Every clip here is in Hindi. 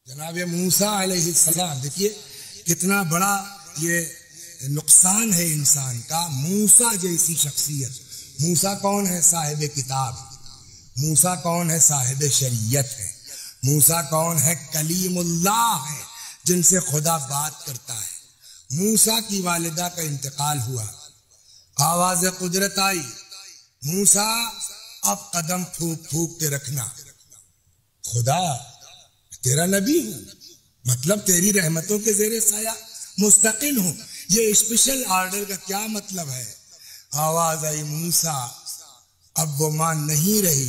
जनाब मूसा अलैहिस्सलाम, देखिए कितना बड़ा ये नुकसान है इंसान का। मूसा जैसी शख्सियत, मूसा कौन है? साहिब किताब। मूसा कौन है? साहिब शरीयत है। मूसा कौन है? कलीमुल्लाह है, जिनसे खुदा बात करता है। मूसा की वालिदा का इंतकाल हुआ, आवाज कुदरत आई, मूसा अब कदम फूक फूक के रखना, खुदा तेरा नबी हूं, मतलब तेरी रहमतों के जेरे साया मुस्तकिल हूं। ये स्पेशल ऑर्डर का क्या मतलब है? आवाज आई, मूसा अब वो मां नहीं रही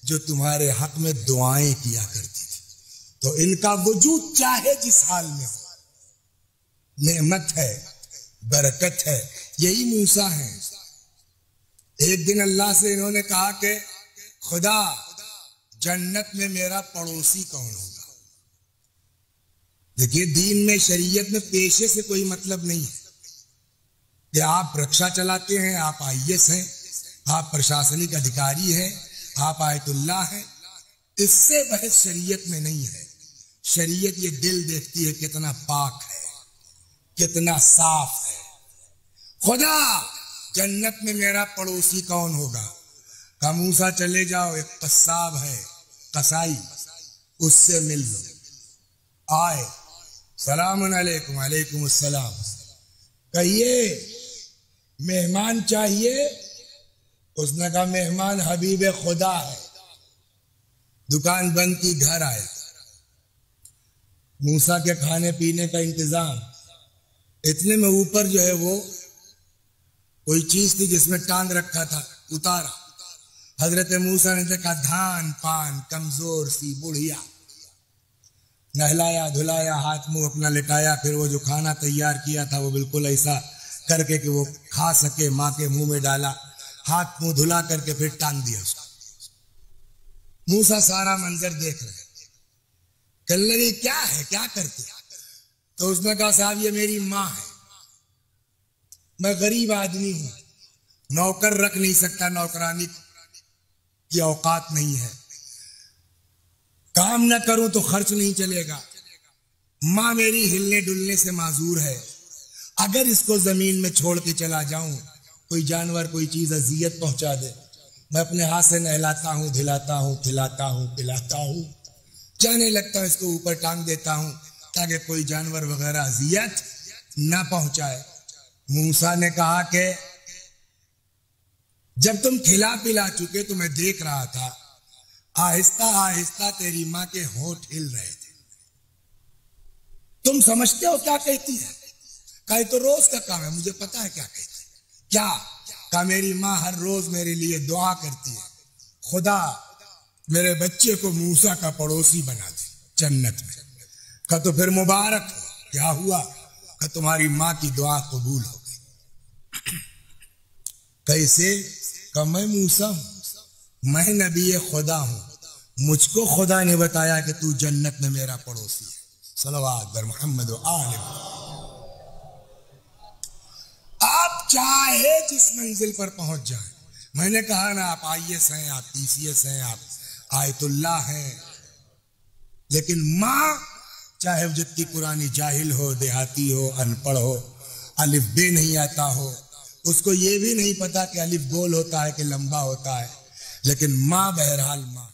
जो तुम्हारे हक में दुआएं किया करती थी, तो इनका वजूद चाहे जिस हाल में हो, नेमत है, बरकत है। यही मूसा है। एक दिन अल्लाह से इन्होंने कहा कि खुदा जन्नत में मेरा पड़ोसी कौन होगा? देखिए, दीन में शरीयत में पेशे से कोई मतलब नहीं है कि आप रक्षा चलाते हैं, आप आईएएस हैं, आप प्रशासनिक अधिकारी हैं, आप आयतुल्लाह हैं, इससे बहस शरीयत में नहीं है। शरीयत ये दिल देखती है कितना पाक है, कितना साफ है। खुदा जन्नत में मेरा पड़ोसी कौन होगा? का मूसा चले जाओ, एक कसाब है, कसाई, उससे मिल लो। आए, सलाम अलैकुम। अलैकुम अस्सलाम। कहिए मेहमान चाहिए? उसने कहा मेहमान हबीब खुदा है। दुकान बंद की, घर आया। मूसा के खाने पीने का इंतजाम। इतने में ऊपर जो है वो कोई चीज थी जिसमें टांग रखा था, उतारा। हजरत मूसा ने देखा धान पान कमजोर सी बुढ़िया, नहलाया धुलाया, हाथ मुंह अपना लिटाया, फिर वो जो खाना तैयार किया था वो बिल्कुल ऐसा करके कि वो खा सके, माँ के मुंह में डाला, हाथ मुंह धुला करके फिर टांग दिया उसको। मूसा सारा मंजर देख रहे, कहने लगे क्या है, क्या करते? तो उसने कहा साहब ये मेरी माँ है, मैं गरीब आदमी हूं, नौकर रख नहीं सकता, नौकरानी की औकात नहीं है, काम ना करूं तो खर्च नहीं चलेगा, मां मेरी हिलने डुलने से माजूर है, अगर इसको जमीन में छोड़ के चला जाऊं, कोई जानवर कोई चीज अजियत पहुंचा दे, मैं अपने हाथ से नहलाता हूं, धिलाता हूं, खिलाता हूं, पिलाता हूं, जाने लगता हूं, इसको ऊपर टांग देता हूं ताकि कोई जानवर वगैरह अजियत ना पहुंचाए। मूसा ने कहा कि जब तुम खिला पिला चुके तो मैं देख रहा था आहिस्ता आहिस्ता तेरी मां के होंठ हिल रहे थे। तुम समझते हो क्या कहती है? कहा तो रोज का काम है, मुझे पता है क्या कहती है। क्या? कहा मेरी मां हर रोज मेरे लिए दुआ करती है, खुदा मेरे बच्चे को मूसा का पड़ोसी बना दे जन्नत में। कहा तो फिर मुबारक हो। क्या हुआ? कहा तुम्हारी मां की दुआ कबूल हो गई। कैसे? कहा मैं मूसा हूं, मैं नबी खुदा हूं, मुझको खुदा ने बताया कि तू जन्नत में मेरा पड़ोसी है। सल्लल्लाहु अलैहि मोहम्मद व आले। आप चाहे जिस मंजिल पर पहुंच जाएं, मैंने कहा ना आप आईएएस हैं, आप टीसीएस हैं, आप आयतुल्लाह हैं, लेकिन मां चाहे जितनी पुरानी जाहिल हो, देहाती हो, अनपढ़ हो, अलिफ बे नहीं आता हो, उसको ये भी नहीं पता कि अलिफ गोल होता है कि लंबा होता है, लेकिन मां बहरहाल मां।